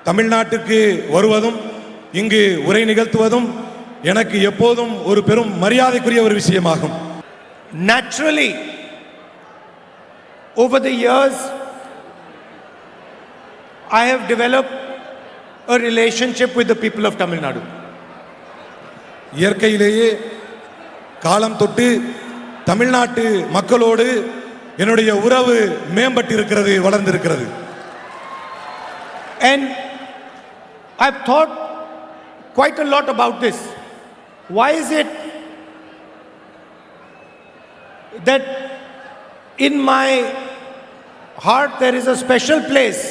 தமிழ்நாட்டுக்கு வருவதும் இங்கு உரை நிகழ்த்துவதும் எனக்கு எப்போதும் ஒரு பெரும் மரியாதைக்குரிய ஒரு விஷயமாகும். Naturally, over the years, I have developed a relationship with the people of Tamil Nadu. இயற்கையிலேயே காலம் தொட்டு தமிழ்நாட்டு மக்களோடு என்னுடைய உறவு மேம்பட்டிருக்கிறது, வளர்ந்திருக்கிறது. And I've thought quite a lot about this. Why is it that in my heart there is a special place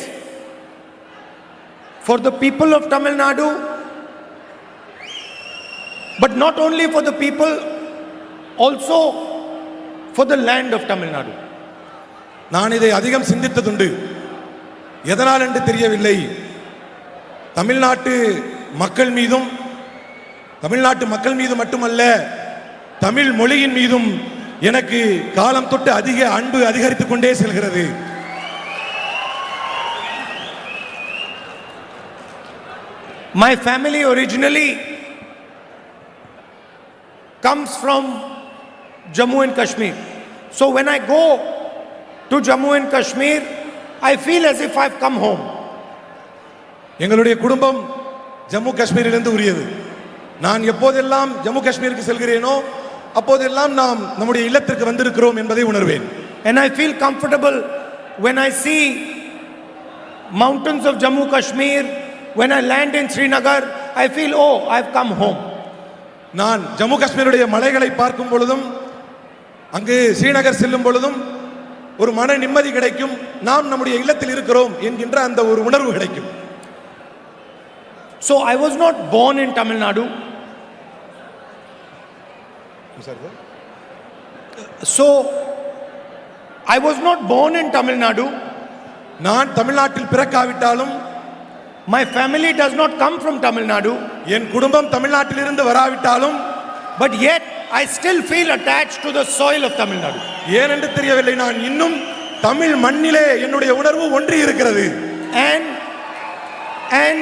for the people of Tamil Nadu, but not only for the people, also for the land of Tamil Nadu? நான் இதை அதிகம் சிந்தித்ததுண்டு. எதனால் என்று தெரியவில்லை. தமிழ்நாட்டு மக்கள் மீதும், தமிழ்நாட்டு மக்கள் மீது மட்டுமல்ல, தமிழ் மொழியின் மீதும் எனக்கு காலம் தொட்டு அதிக அன்பு அதிகரித்துக் கொண்டே செல்கிறது. My family originally comes from Jammu and Kashmir. So when I go to Jammu and Kashmir, I feel as if I've come home. எங்களுடைய குடும்பம் ஜம்மு காஷ்மீரிலிருந்து உரியது. நான் எப்போதெல்லாம் ஜம்மு காஷ்மீருக்கு செல்கிறேனோ அப்போதெல்லாம் நாம் நம்முடைய இல்லத்திற்கு வந்திருக்கிறோம் என்பதை உணர்வேன். And I feel comfortable when I see mountains of Jammu Kashmir. When I land in Srinagar, I feel, oh, I've come home. நான் ஜம்மு காஷ்மீருடைய மலைகளை பார்க்கும் பொழுதும் அங்கு ஸ்ரீநகர் செல்லும் பொழுதும் ஒரு மன நிம்மதி கிடைக்கும். நாம் நம்முடைய இல்லத்தில் இருக்கிறோம் என்கின்ற அந்த ஒரு உணர்வு கிடைக்கும். So I was not born in Tamil Nadu. So I was not born in Tamil Nadu. நான் தமிழ்நாட்டில் பிறக்காவிட்டாலும், my family does not come from Tamil Nadu, என் குடும்பம் தமிழ்நாட்டில் இருந்து வராவிட்டாலும், but yet I still feel attached to the soil of Tamil Nadu. ஏனென்று தெரியவில்லை, நான் இன்னும் தமிழ் மண்ணிலே என்னுடைய உணர்வு ஒன்றி இருக்கிறது. And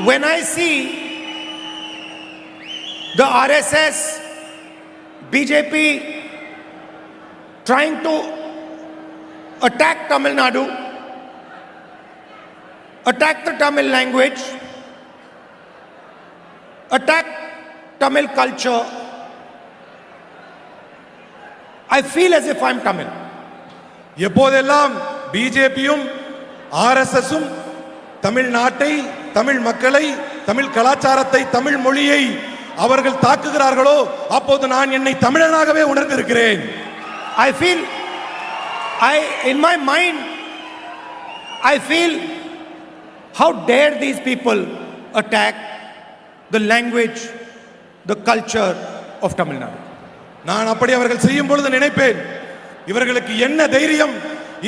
when I see the RSS, BJP trying to attack Tamil Nadu, attack the Tamil language, attack Tamil culture, I feel as if I'm Tamil. எப்போதெல்லாம் பிஜேபியும் ஆர்எஸ்எஸும் தமிழ்நாட்டை, தமிழ் மக்களை, தமிழ் கலாச்சாரத்தை, தமிழ் மொழியை அவர்கள் தாக்குகிறார்களோ அப்போது நான் என்னை தமிழனாகவே உணர்ந்திருக்கிறேன். I feel, in my mind, I feel, how dare these people attack the language, the culture of Tamil Nadu. நான் அப்படி அவர்கள் செய்யும் பொழுது நினைப்பேன், இவர்களுக்கு என்ன தைரியம்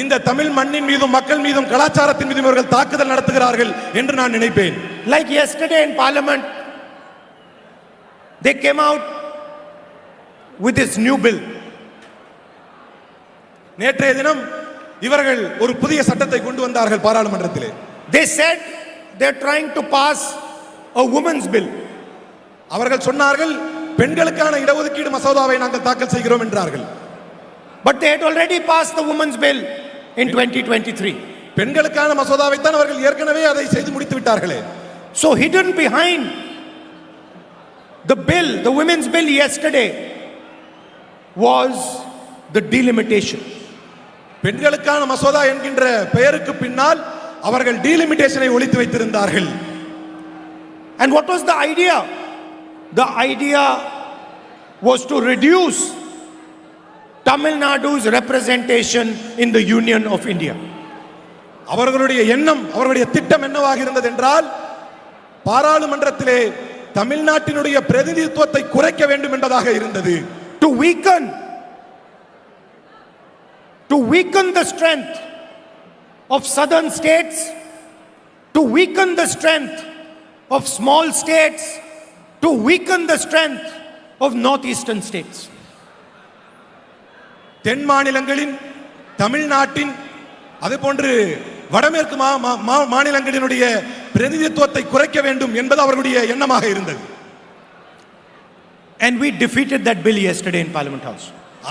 இந்த தமிழ் மண்ணின் மீதும் மக்கள் மீதும் கலாச்சாரத்தின் மீதும் இவர்கள் தாக்குதல் நடத்துகிறார்கள் என்று நான் நினைப்பேன். Like yesterday in Parliament, they came out with this new bill. நேற்றைய தினம் இவர்கள் ஒரு புதிய சட்டத்தை கொண்டு வந்தார்கள் பாராளுமன்றத்திலே. They said they're trying to pass a women's bill. அவர்கள் சொன்னார்கள், பெண்களுக்கான இடஒதுக்கீடு மசோதாவை நாங்கள் தாக்கல் செய்கிறோம் என்றார்கள். But they had already passed the women's bill in 2023. பெண்களுக்கான மசோதாவை தான் அவர்கள் ஏற்கனவே அதை செய்து முடித்து விட்டார்களே. So hidden behind the bill, the women's bill yesterday, was the delimitation. பெண்களுக்கான மசோதா என்கின்ற பெயருக்கு பின்னால் அவர்கள் டீலிமிட்டேஷனை ஒளித்து வைத்திருந்தார்கள். And what was the idea? The idea was to reduce Tamil Nadu's representation in the Union of India. அவர்களுடைய எண்ணம், அவர்களுடைய திட்டம் என்னவாக இருந்தது என்றால், பாராளுமன்றத்திலே தமிழ்நாட்டினுடைய பிரதிநிதித்துவத்தை குறைக்க வேண்டும் என்பதாக இருந்தது. To weaken the strength of southern states, to weaken the strength of small states, to weaken the strength of northeastern states. தென் மாநிலங்களின், தமிழ்நாட்டின், அதுபோன்று வடமேற்கு மாநிலங்களினுடைய பிரதிநிதித்துவத்தை குறைக்க வேண்டும் என்பது அவர்களுடைய எண்ணமாக இருந்தது. And we defeated that bill yesterday in Parliament House.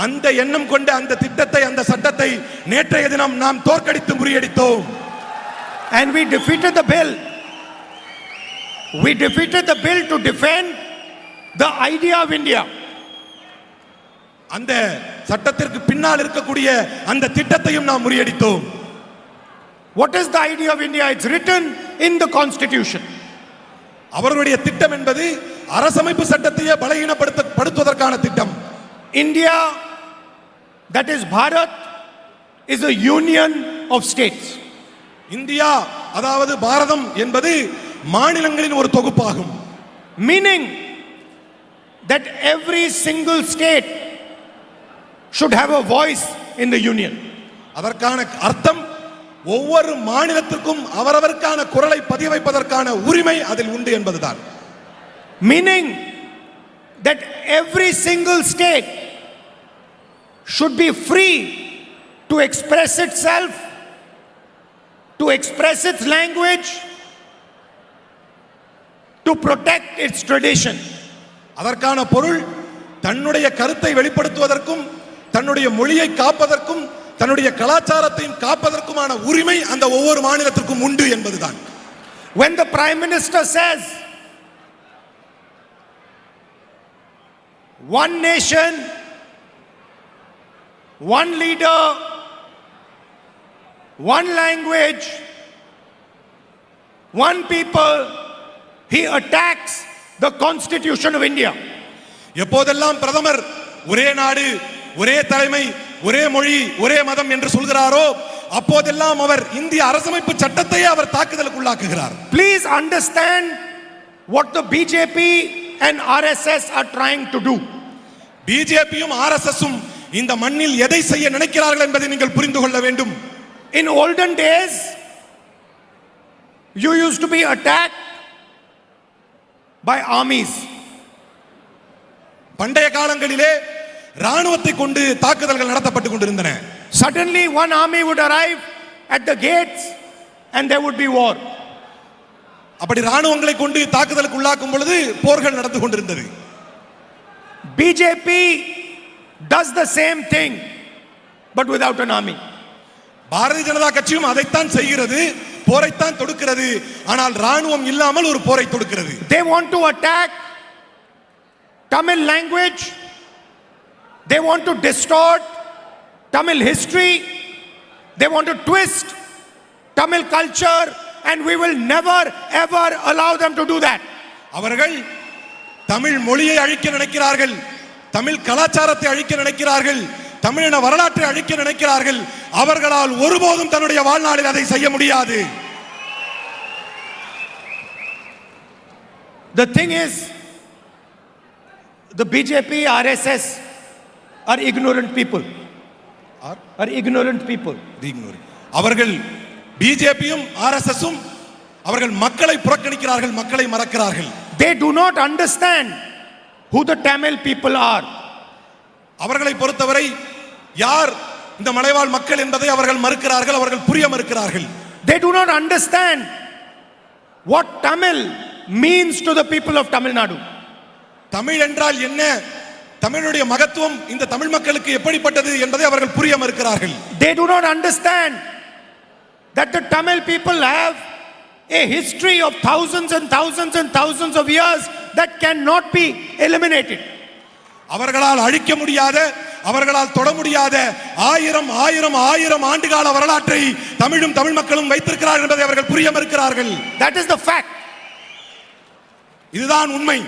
அந்த எண்ணம் கொண்ட அந்த திட்டத்தை, அந்த சட்டத்தை நேற்றைய தினம் நாம் தோற்கடித்து முறியடித்தோம். And we defeated the bill. We defeated the bill to defend the idea of India. அந்த சட்டத்திற்கு பின்னால் இருக்கக்கூடிய அந்த திட்டத்தையும் நாம் முறியடித்தோம். What is the idea of India? It's written in the constitution. அவர்களுடைய திட்டம் என்பது அரசமைப்பு சட்டத்தையே பலகீனப்படுத்துவதற்கான திட்டம். India, that is Bharat, is a union of states. India அதாவது பாரதம் என்பது மாநிலங்களின் ஒரு தொகுப்பாகும். Meaning that every single state should have a voice in the union. அதற்கான அர்த்தம் ஒவ்வொரு மாநிலத்திற்கும் அவரவருக்கான குரலை பதிய வைப்பதற்கான உரிமை அதில் உண்டு என்பதுதான். Meaning that every single state should be free to express itself, to express its language, to protect its tradition. அதற்கான பொருள் தன்னுடைய கருத்தை வெளிப்படுத்துவதற்கும் தன்னுடைய மொழியை காப்பதற்கும் தன்னுடைய கலாச்சாரத்தையும் காப்பதற்குமான உரிமை அந்த ஒவ்வொரு மாநிலத்திற்கும் உண்டு என்பதுதான். When the Prime Minister says one nation, one leader, one language, one people, he attacks the Constitution of India. எப்போதெல்லாம் பிரதமர் ஒரே நாடு, ஒரே தலைமை, ஒரே மொழி, ஒரே மதம் என்று சொல்கிறாரோ அப்போதெல்லாம் அவர் இந்திய அரசமைப்பு சட்டத்தையே அவர் தாக்குதலுக்கு உள்ளாக்குகிறார். Please understand what the BJP and RSS are trying to do. பிஜேபியும் ஆர்எஸ்எஸும் இந்த மண்ணில் எதை செய்ய நினைக்கிறார்கள் என்பதை நீங்கள் புரிந்து கொள்ள வேண்டும். In olden days, you used to be attacked by armies. பண்டைய காலங்களிலே ராணுவத்தை கொண்டு தாக்குதல்கள் நடத்தப்பட்டு கொண்டிருந்தன. Suddenly one army would arrive at the gates and there would be war. அப்படி ராணுவங்களை கொண்டு தாக்குதலுக்கு உள்ளாக்கும் பொழுது போர்கள் நடந்து கொண்டிருந்தது. BJP does the same thing but without an army. Bharatiya Janata கட்சியும் அதைத்தான் செய்கிறது, போரைத்தான் தொடுக்கிறது. ஆனால் ராணுவம் இல்லாமல் ஒரு போரை தொடுக்கிறது. They want to attack Tamil language. They want to distort Tamil history. They want to twist Tamil culture, and we will never ever allow them to do that. அவர்கள் தமிழ் மொழியை அழிக்க நினைக்கிறார்கள், தமிழ் கலாச்சாரத்தை அழிக்க நினைக்கிறார்கள், தமிழின வரலாற்றை அழிக்க நினைக்கிறார்கள். அவர்களால் ஒருபோதும் தன்னுடைய வாழ்நாளில் அதை செய்ய முடியாது. The thing is, the BJP, RSS are ignorant people. Are ignorant people. அவர்கள் பிஜேபியும் ஆர்எஸ்எஸும் அவர்கள் மக்களை புறக்கணிக்கிறார்கள், மக்களை மறக்கிறார்கள். They do not understand who the Tamil people are. அவர்களை பொறுத்தவரை யார் இந்த மலைவாழ் மக்கள் என்பதை அவர்கள் மறுக்கிறார்கள், அவர்கள் புரிய மறுக்கிறார்கள். They do not understand what Tamil means to the people of Tamil Nadu. Tamil என்றால் என்ன, தமிழுடைய மகத்துவம் இந்த தமிழ் மக்களுக்கு எப்படிப்பட்டது என்பதை அவர்கள் புரிய மறுக்கிறார்கள். They do not understand that the Tamil people have a history of thousands and thousands and thousands of years that cannot be eliminated. அவர்களால் அழிக்க முடியாத, அவர்களால் தொட முடியாத ஆயிரம் ஆயிரம் ஆயிரம் ஆண்டுகால வரலாற்றை தமிழும் தமிழ் மக்களும் வைத்திருக்கிறார்கள் என்பதை அவர்கள் புரிய மறுக்கிறார்கள். That is the fact. இதுதான் உண்மை.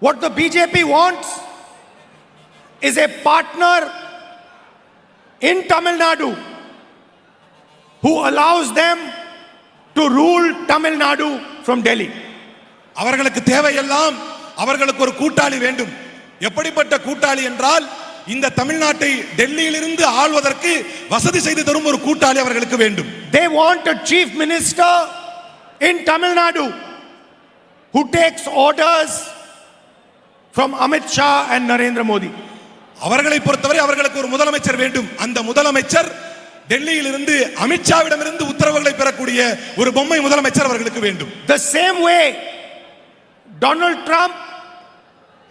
What the BJP wants is a partner in Tamil Nadu who allows them to rule Tamil Nadu from Delhi. அவர்களுக்கு தேவையெல்லாம் அவர்களுக்கு ஒரு கூட்டாளி வேண்டும். எப்படிப்பட்ட கூட்டாளி என்றால் இந்த தமிழ்நாட்டை டெல்லியிலிருந்து ஆள்வதற்கு வசதி செய்து தரும் ஒரு கூட்டாளி அவர்களுக்கு வேண்டும். They want a chief minister in Tamil Nadu who takes orders from Amit Shah and Narendra Modi. அவர்களை பொறுத்தவரை அவர்களுக்கு ஒரு முதலமைச்சர் வேண்டும். அந்த முதலமைச்சர் டெல்லியிலிருந்து அமித்ஷாவிடமிருந்து உத்தரவுகளை பெறக்கூடிய ஒரு பொம்மை முதலமைச்சர் அவர்களுக்கு வேண்டும். The same way Donald Trump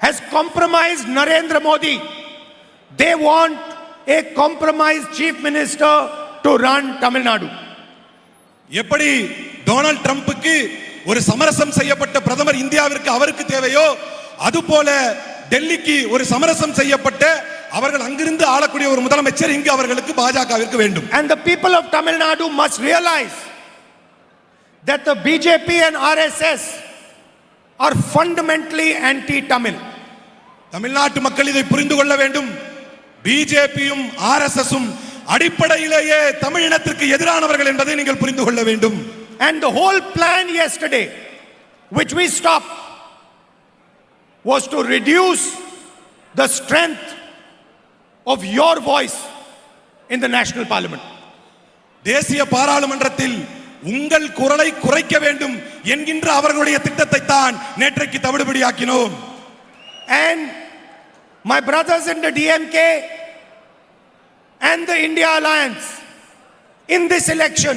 has compromised Narendra Modi. They want a compromised chief minister to run Tamil Nadu. எப்படி டொனால்ட் ட்ரம்புக்கு ஒரு சமரசம் செய்யப்பட்ட பிரதமர் இந்தியாவிற்கு அவருக்கு தேவையோ அதுபோல டெல்லிக்கு ஒரு சமரசம் செய்யப்பட்ட அவர்கள் அங்கிருந்து ஆளக்கூடிய ஒரு முதலமைச்சர் இங்கு அவர்களுக்கு பாஜகவிற்கு வேண்டும். And the people of Tamil Nadu must realize that the BJP and RSS are fundamentally anti-Tamil. தமிழ்நாட்டு மக்கள் இதை புரிந்து கொள்ள வேண்டும். பிஜேபியும் ஆர்எஸ்எஸும் அடிப்படையிலேயே தமிழினத்திற்கு எதிரானவர்கள் என்பதை நீங்கள் புரிந்து கொள்ள வேண்டும். And the whole plan yesterday, which we stopped, was to reduce the strength of your voice in the national parliament. தேசிய பாராளுமன்றத்தில் உங்கள் குரலை குறைக்க வேண்டும் என்கின்ற அவர்களுடைய திட்டத்தை தான் நேற்றைக்கு தவிடுபடியாக்கினோம். And my brothers in the DMK and the India Alliance in this election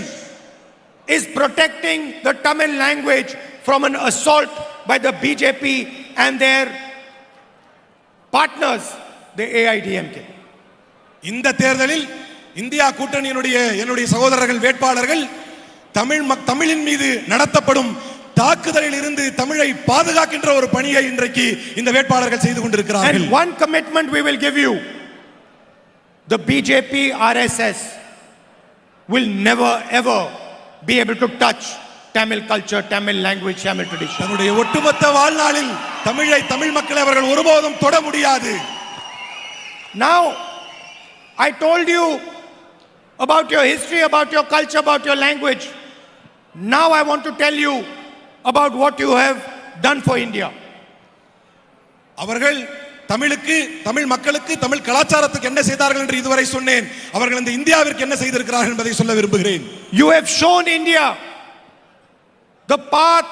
is protecting the Tamil language from an assault by the BJP and their partners, the AIDMK. இந்த தேர்தலில் இந்தியா கூட்டணியினுடைய என்னுடைய சகோதரர்கள் வேட்பாளர்கள் தமிழின் மீது நடத்தப்படும் தாக்குதலில் இருந்து தமிழை பாதுகாக்கின்ற ஒரு பணியை இன்றைக்கு இந்த வேட்பாளர்கள் செய்து கொண்டிருக்கிறார்கள். And one commitment we will give you: the BJP RSS will never ever be able to touch Tamil culture, Tamil language, Tamil tradition. தன்னுடைய ஒட்டுமொத்த வாழ்நாளில் தமிழ் மக்களை அவர்கள் ஒருபோதும் தொட முடியாது. Now I told you about your history, about your culture, about your language. Now I want to tell you about what you have done for India. அவர்கள் தமிழுக்கு, தமிழ் மக்களுக்கு, தமிழ் கலாச்சாரத்துக்கு என்ன செய்தார்கள் என்று இதுவரை சொன்னேன். அவர்கள் இந்த இந்தியாவிற்கு என்ன செய்திருக்கிறார்கள் என்பதை சொல்ல விரும்புகிறேன். You have shown India the path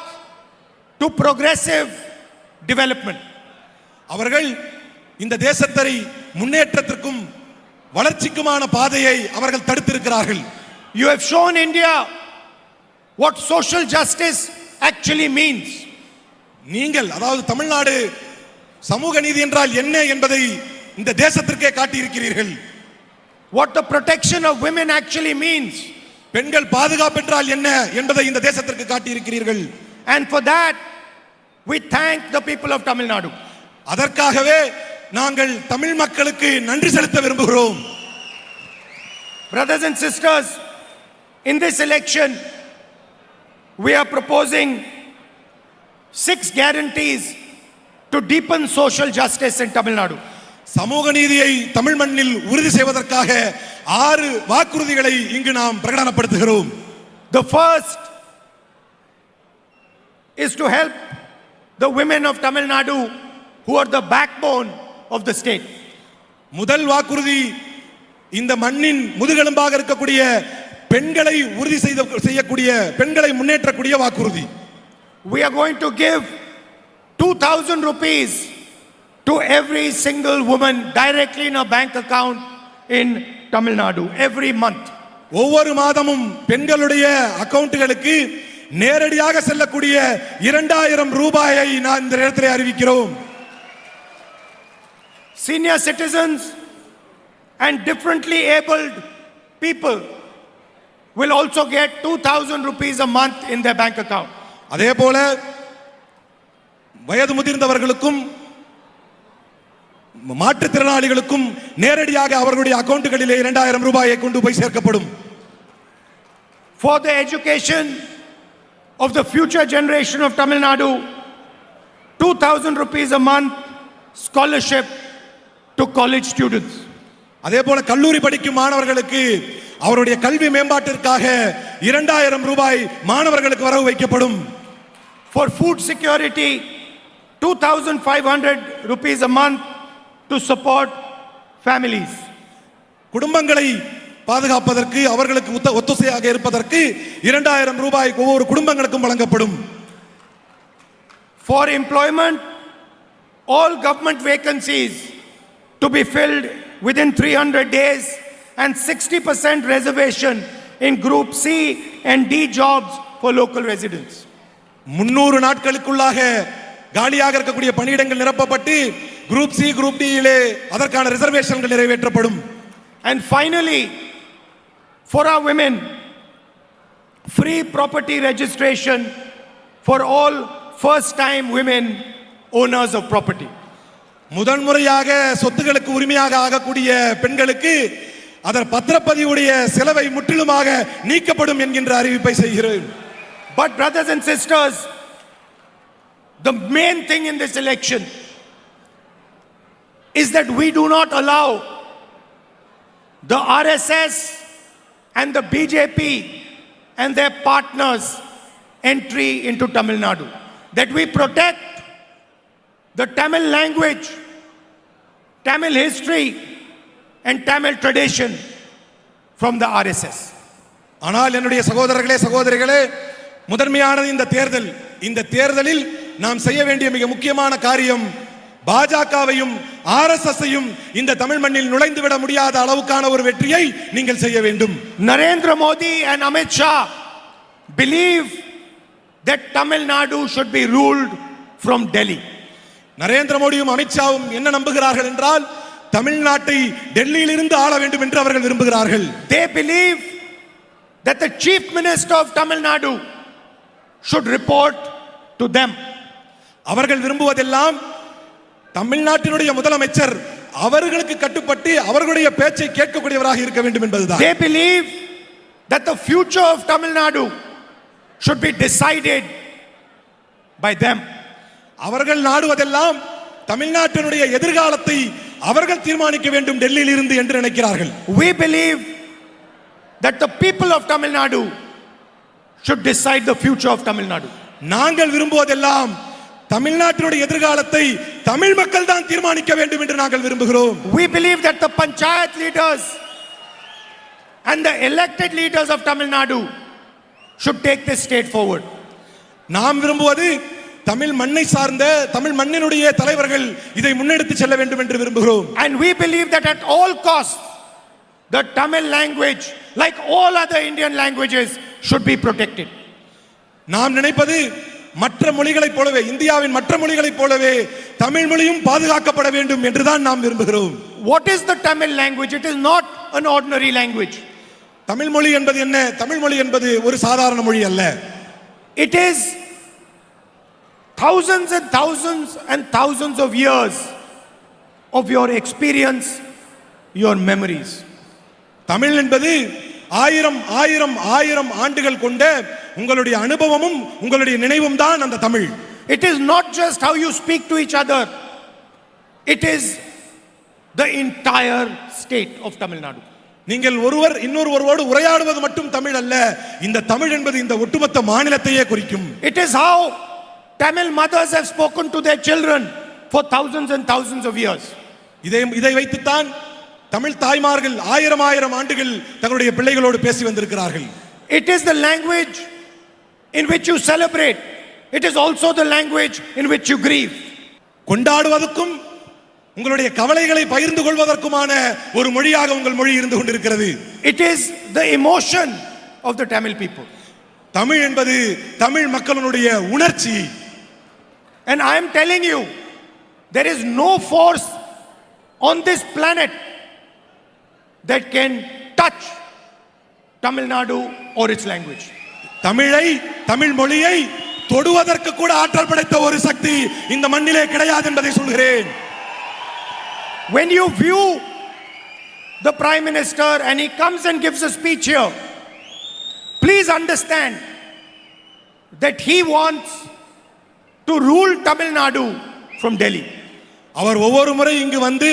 to progressive development. அவர்கள் இந்த தேசத்தை முன்னேற்றத்திற்கும் வளர்ச்சிக்குமான பாதையை அவர்கள் தடுத்திருக்கிறார்கள். You have shown India what social justice actually means. நீங்கள், அதாவது தமிழ்நாடு சமூக நீதி என்றால் என்ன என்பதை இந்த தேசத்திற்கே காட்டியிருக்கிறீர்கள். What the protection of women actually means. பெண்கள் பாதுகாப்பு என்றால் என்ன என்பதை இந்த தேசத்திற்கு காட்டியிருக்கிறீர்கள். And for that we thank the people of Tamil Nadu. அதற்காகவே நாங்கள் தமிழ் மக்களுக்கு நன்றி செலுத்த விரும்புகிறோம். Brothers and sisters, in this election we are proposing 6 guarantees to deepen social justice in Tamil Nadu. சமூக நீதியை தமிழ் மண்ணில் உறுதி செய்வதற்காக 6 வாக்குறுதிகளை இங்கு நாம் பிரகடனப்படுத்துகிறோம். The first is to help the women of Tamil Nadu who are the backbone of the state. முதல் வாக்குறுதி இந்த மண்ணின் முதுகெலும்பாக இருக்கக்கூடிய பெண்களை உறுதி செய்யக்கூடிய, பெண்களை முன்னேற்றக்கூடிய வாக்குறுதி. We are going to give 2,000 rupees to every single woman directly in a bank account in Tamil Nadu every month. ஒவ்வொரு மாதமும் பெண்களுடைய அக்கவுண்டுகளுக்கு நேரடியாக செல்லக்கூடிய 2000 ரூபாயை நான் இந்த நேரத்தில் அறிவிக்கிறோம். Senior citizens and differently abled people will also get 2,000 rupees a month in their bank account. அதேபோல வயது முதிர்ந்தவர்களுக்கும் மாற்றுத்திறனாளிகளுக்கும் நேரடியாக அவர்களுடைய அக்கவுண்டுகளிலே 2000 ரூபாயை கொண்டு போய் சேர்க்கப்படும். For the education of the future generation of Tamil Nadu, 2,000 rupees a month scholarship to college students. அதேபோல கல்லூரி படிக்கும் மாணவர்களுக்கு அவருடைய கல்வி மேம்பாட்டிற்காக 2000 ரூபாய் மாணவர்களுக்கு வரவு வைக்கப்படும். For food security, 2,500 rupees a month to support families. குடும்பங்களை பாதுகாப்பதற்கு, அவர்களுக்கு ஒத்துழையாக இருப்பதற்கு 2000 ரூபாய் ஒவ்வொரு குடும்பங்களுக்கும் வழங்கப்படும். For employment, all government vacancies to be filled within 300 days and 60% reservation in Group C and D jobs for local residents. 300 நாட்களுக்குள்ளாக காலியாக இருக்கக்கூடிய பணியிடங்கள் நிரப்பப்பட்டு குரூப் சி குரூப் டி இலே அதற்கான ரிசர்வேஷன்கள் நிறைவேற்றப்படும். And finally, for our women, free property registration for all first-time women owners of property. முதன்முறையாக சொத்துக்களுக்கு உரிமையாக ஆகக்கூடிய பெண்களுக்கு அதன் பத்திரப்பதிவுடைய செலவை முற்றிலுமாக நீக்கப்படும் என்கின்ற அறிவிப்பை செய்கிறேன். But brothers and sisters, the main thing in this election is that we do not allow the RSS and the BJP and their partners entry into Tamil Nadu. That we protect the Tamil language, Tamil history and Tamil tradition from the RSS. ஆனால் என்னுடைய சகோதரர்களே சகோதரிகளே, முதன்மையானது இந்த தேர்தலில் நாம் செய்ய வேண்டிய மிக முக்கியமான காரியம் பாஜகவையும் ஆர்எஸ்எஸ்ஸையும் இந்த தமிழ் மண்ணில் நுழைந்து விட முடியாத அளவுக்கான ஒரு வெற்றியை நீங்கள் செய்ய வேண்டும். Narendra Modi and Amit Shah believe that Tamil Nadu should be ruled from Delhi. Narendra மோடியும் அமித்ஷாவும் என்ன நம்புகிறார்கள் என்றால் தமிழ்நாட்டை டெல்லியில் இருந்து ஆள வேண்டும் என்று அவர்கள் விரும்புகிறார்கள். They believe that the chief minister of Tamil Nadu should report to them. அவர்கள் விரும்புவதெல்லாம் தமிழ்நாட்டினுடைய முதலமைச்சர் அவர்களுக்கு கட்டுப்பட்டு அவர்களுடைய பேச்சை கேட்கக்கூடியவராக இருக்க வேண்டும் என்பதுதான். They believe that the future of Tamil Nadu should be decided by them. அவர்கள் நாடுவதெல்லாம் தமிழ்நாட்டினுடைய எதிர்காலத்தை அவர்கள் தீர்மானிக்க வேண்டும் டெல்லியில் இருந்து என்று நினைக்கிறார்கள். We believe that the people of Tamil Nadu should decide the future of Tamil Nadu. நாங்கள் விரும்புவதெல்லாம் தமிழ்நாட்டினுடைய எதிர்காலத்தை தமிழ் மக்கள் தான் தீர்மானிக்க வேண்டும் என்று நாங்கள் விரும்புகிறோம். We believe that the panchayat leaders and the elected leaders of Tamil Nadu should take this state forward. நாம் விரும்புவது தமிழ் மண்ணை சார்ந்த தமிழ் மண்ணினுடைய தலைவர்கள் இதை முன்னெடுத்து செல்ல வேண்டும் என்று விரும்புகிறோம். And we believe that at all costs the Tamil language, like all other Indian languages, should be protected. நாம் நினைப்பது மற்ற மொழிகளைப் போலவே இந்தியாவின் மற்ற மொழிகளைப் போலவே தமிழ் மொழியும் பாதுகாக்கப்பட வேண்டும் என்றுதான் நாம் விரும்புகிறோம். What is the Tamil language? It is not an ordinary language. Tamil மொழி என்பது என்ன? தமிழ் மொழி என்பது ஒரு சாதாரண மொழி அல்ல. It is thousands and thousands and thousands of years of your experience, your memories. Tamil என்பது ஆயிரம் ஆயிரம் ஆயிரம் ஆண்டுகள் கொண்ட உங்களுடைய அனுபவமும் உங்களுடைய நினைவும் தான் அந்த Tamil. It is not just how you speak to each other. It is the entire state of Tamil Nadu. நீங்கள் ஒருவர் இன்னொருவரோடு உரையாடுவது மட்டும் தமிழ் அல்ல. இந்த தமிழ் என்பது இந்த ஒட்டுமொத்த மாநிலத்தையே குறிக்கும். It is how Tamil mothers have spoken to their children for thousands and thousands of years. இதை வைத்துத்தான் தமிழ் தாய்மார்கள் ஆயிரம் ஆயிரம் ஆண்டுகள் தங்களுடைய பிள்ளைகளோடு பேசி வந்திருக்கிறார்கள். It is the language in which you celebrate. It is also the language in which you grieve. கொண்டாடுவதற்கும் உங்களுடைய கவலைகளை பகிர்ந்து கொள்வதற்குமான ஒரு மொழியாக உங்கள் மொழி இருந்து கொண்டிருக்கிறது. It is the emotion of the Tamil people. Tamil என்பது தமிழ் மக்களுடைய உணர்ச்சி. And I am telling you, there is no force on this planet that can touch Tamil Nadu or its language. தமிழை தமிழ் மொழியை தொடுவதற்கு கூட ஆற்றல் படைத்த ஒரு சக்தி இந்த மண்ணிலே கிடையாது என்பதை சொல்கிறேன். When you view the Prime Minister and he comes and gives a speech here, please understand that he wants to rule Tamil Nadu from Delhi. அவர் ஒவ்வொரு முறை இங்கு வந்து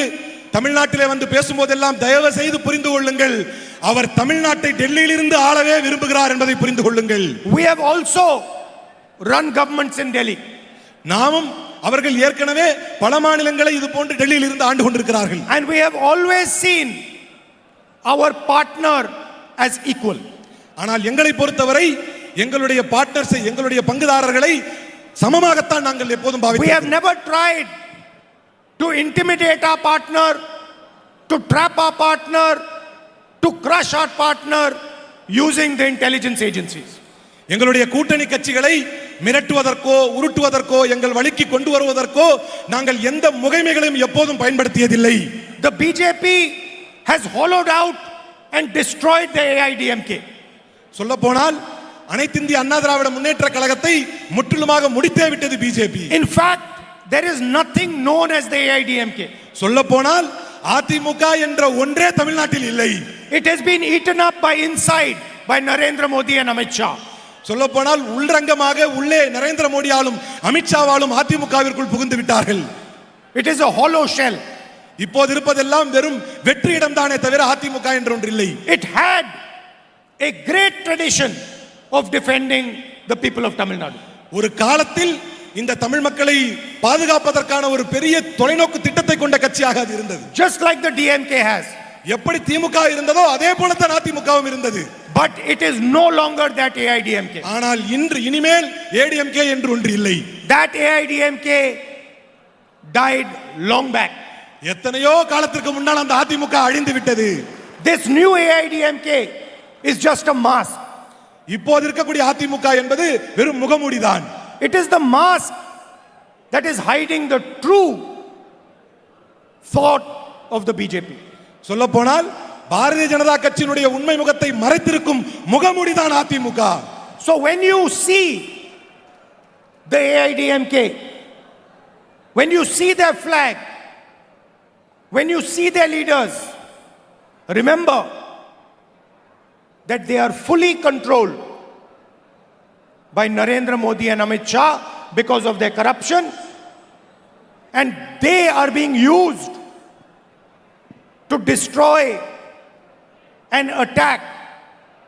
தமிழ்நாட்டிலே வந்து பேசும்போதெல்லாம் தயவு செய்து புரிந்து கொள்ளுங்கள், அவர் தமிழ்நாட்டை டெல்லியிலிருந்து ஆளவே விரும்புகிறார் என்பதை புரிந்து கொள்ளுங்கள். We have also run governments in Delhi. நாமும் அவர்கள் ஏற்கனவே பல மாநிலங்களை இது போன்று டெல்லியில் இருந்து ஆண்டு கொண்டிருக்கிறார்கள். And we have always seen our partner as equal. ஆனால் எங்களை பொறுத்தவரை எங்களுடைய பார்ட்னர்ஸ் எங்களுடைய பங்குதாரர்களை சமமாகத்தான் நாங்கள் எப்போதும் We have பாவிக்கிறோம். never tried to intimidate our partner, to trap our partner, to crush our partner using the intelligence agencies. எங்களுடைய கூட்டணி கட்சிகளை மிரட்டுவதற்கோ உருட்டுவதற்கோ எங்கள் வழிக்கு கொண்டு வருவதற்கோ நாங்கள் எந்த முகைமைகளையும் எப்போதும் பயன்படுத்தியதில்லை. The BJP has hollowed out and destroyed the AIDMK. சொல்லப்போனால் அனைத்திந்திய அண்ணா திராவிட முன்னேற்ற கழகத்தை முற்றிலுமாக முடித்தே விட்டது BJP. In fact, there is nothing known as the AIDMK. சொல்லப்போனால் அதிமுக என்ற ஒன்றே தமிழ்நாட்டில் இல்லை. It has been eaten up by inside by Narendra Modi and Amit Shah. சொல்லப்போனால் உள்ரங்கமாக உள்ளே நரேந்திர மோடியாலும் அமித்ஷாவாலும் அதிமுகவிற்குள் புகுந்து விட்டார்கள். It is a hollow shell. இப்போது இருப்பதெல்லாம் வெறும் வெற்றி இடம்தானே தவிர அதிமுக என்ற ஒன்று இல்லை. It had a great tradition of defending the people of Tamil Nadu. ஒரு காலத்தில் இந்த தமிழ் மக்களை பாதுகாப்பதற்கான ஒரு பெரிய தொலைநோக்கு திட்டத்தை கொண்ட கட்சியாக அது இருந்தது. Just like the DMK has. எப்படி திமுக இருந்ததோ அதே போல தான் அதிமுகவும் இருந்தது. But it is no longer that AIDMK. ஆனால் இனிமேல் ஏடிஎம்கே என்று ஒன்று இல்லை. That AIDMK died long back. எத்தனையோ காலத்திற்கு முன்னால் அந்த அதிமுக அழிந்து விட்டது. This new AIDMK is just a mask. இப்போது இருக்கக்கூடிய அதிமுக என்பது வெறும் முகமூடிதான். It is the mask that is hiding the true thought of the BJP. சொல்லப்போனால் பாரதிய ஜனதா கட்சியினுடைய உண்மை முகத்தை மறைத்திருக்கும் முகமூடிதான் AIADMK. So when you see the AIDMK, when you see their flag, when you see their leaders, remember that they are fully controlled by Narendra Modi and Amit Shah because of their corruption, and they are being used to destroy and attack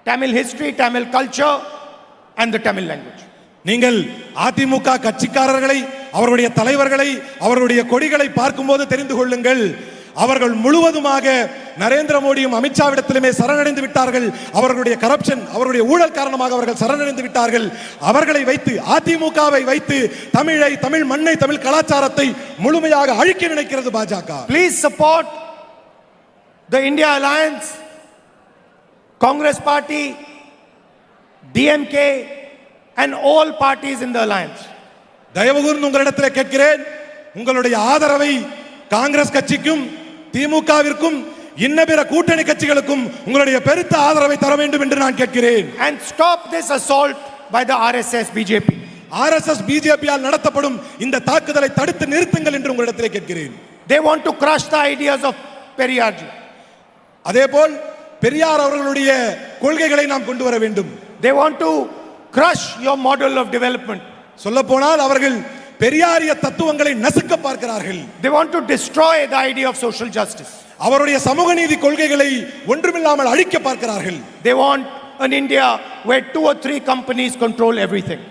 Tamil history, Tamil culture and the Tamil language. நீங்கள் அதிமுக கட்சிக்காரர்களை, அவருடைய தலைவர்களை, அவருடைய கொடிகளை பார்க்கும்போது தெரிந்து கொள்ளுங்கள், அவர்கள் முழுவதுமாக நரேந்திர மோடியும் அமித்ஷாவிடத்திலுமே சரணடைந்து விட்டார்கள். அவர்களுடைய கரப்ஷன், அவருடைய ஊழல் காரணமாக அவர்கள் சரணடைந்து விட்டார்கள். அவர்களை வைத்து, அதிமுகவை வைத்து தமிழை, தமிழ் மண்ணை, தமிழ் கலாச்சாரத்தை முழுமையாக அழிக்க நினைக்கிறது பாஜக. Please support the India Alliance, Congress Party, DMK and all parties in the alliance. தயவு கூர்ந்து உங்களிடத்தில் கேட்கிறேன், உங்களுடைய ஆதரவை காங்கிரஸ் கட்சிக்கும் திமுகவிற்கும் இன்ன பிற கூட்டணி கட்சிகளுக்கும் உங்களுடைய பெருத்த ஆதரவை தர வேண்டும் என்று நான் கேட்கிறேன். And stop this assault by the RSS BJP. RSS BJP all நடத்தப்படும் இந்த தாக்குதலை தடுத்து நிறுத்துங்கள் என்று உங்களிடத்தில் கேட்கிறேன். They want to crush the ideas of Periyarji. அதேபோல் பெரியார் அவர்களுடைய கொள்கைகளை நாம் கொண்டு வர வேண்டும். They want to crush your model of development. சொல்லப்போனால் அவர்கள் பெரியாரிய தத்துவங்களை நசுக்க பார்க்கிறார்கள். They want to destroy the idea of social justice. அவருடைய சமூக நீதி கொள்கைகளை ஒன்றுமில்லாமல் அழிக்க பார்க்கிறார்கள். They want an India where 2 or 3 companies control everything.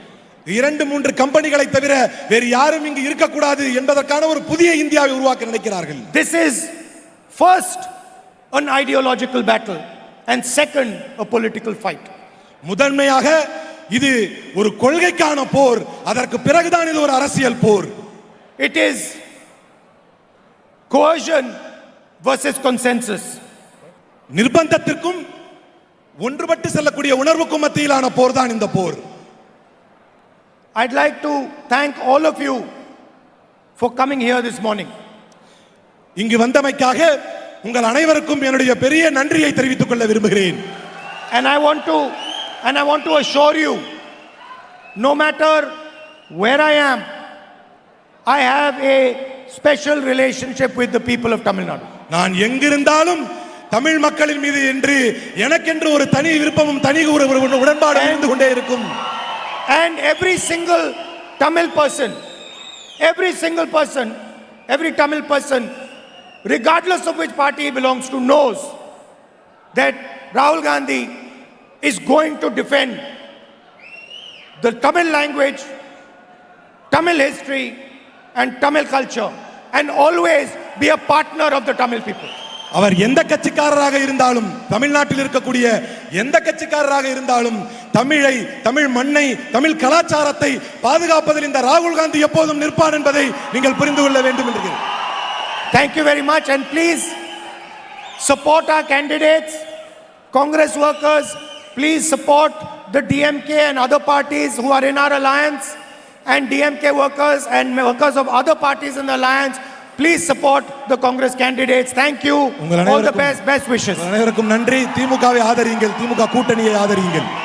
2-3 கம்பெனிகளை தவிர வேறு யாரும் இங்கு இருக்கக்கூடாது என்பதற்கான ஒரு புதிய இந்தியாவை உருவாக்க நினைக்கிறார்கள். This is first an ideological battle and second a political fight. முதன்மையாக இது ஒரு கொள்கைக்கான போர், அதற்கு பிறகுதான் இது ஒரு அரசியல் போர். It is coercion versus consensus. நிர்பந்தத்திற்கும் ஒன்றுபட்டு செல்லக்கூடிய உணர்வுக்கும் மத்தியிலான போர் தான் இந்த போர். I'd like to thank all of you for coming here this morning. இங்கு வந்தமைக்காக உங்கள் அனைவருக்கும் என்னுடைய பெரிய நன்றியை தெரிவித்துக் கொள்ள விரும்புகிறேன். And I want to assure you, no matter where I am, I have a special relationship with the people of Tamil Nadu. நான் எங்கிருந்தாலும் தமிழ் மக்களின் மீது என்று எனக்கென்று ஒரு தனி விருப்பமும் தனி ஒரு உடன்பாடு இருந்து கொண்டே இருக்கும். And every single Tamil person, every Tamil person, regardless of which party he belongs to, knows that Rahul Gandhi is going to defend the Tamil language, Tamil history and Tamil culture and always be a partner of the Tamil people. அவர் எந்த கட்சிக்காரராக இருந்தாலும், தமிழ்நாட்டில் இருக்கக்கூடிய எந்த கட்சிக்காரராக இருந்தாலும் தமிழை, தமிழ் மண்ணை, தமிழ் கலாச்சாரத்தை பாதுகாப்பதில் இந்த ராகுல் காந்தி எப்போதும் நிற்பார் என்பதை நீங்கள் புரிந்து கொள்ள வேண்டும் என்று. Thank you very much and please support our candidates Congress workers, please support the DMK and other parties who are in our alliance, and DMK workers and workers of other parties in the alliance, please support the Congress candidates. Thank you. உங்கள் All the அனைவருக்கும் best wishes. அனைவருக்கும் நன்றி. திமுகவை ஆதரியுங்கள், திமுக கூட்டணியை ஆதரியுங்கள்.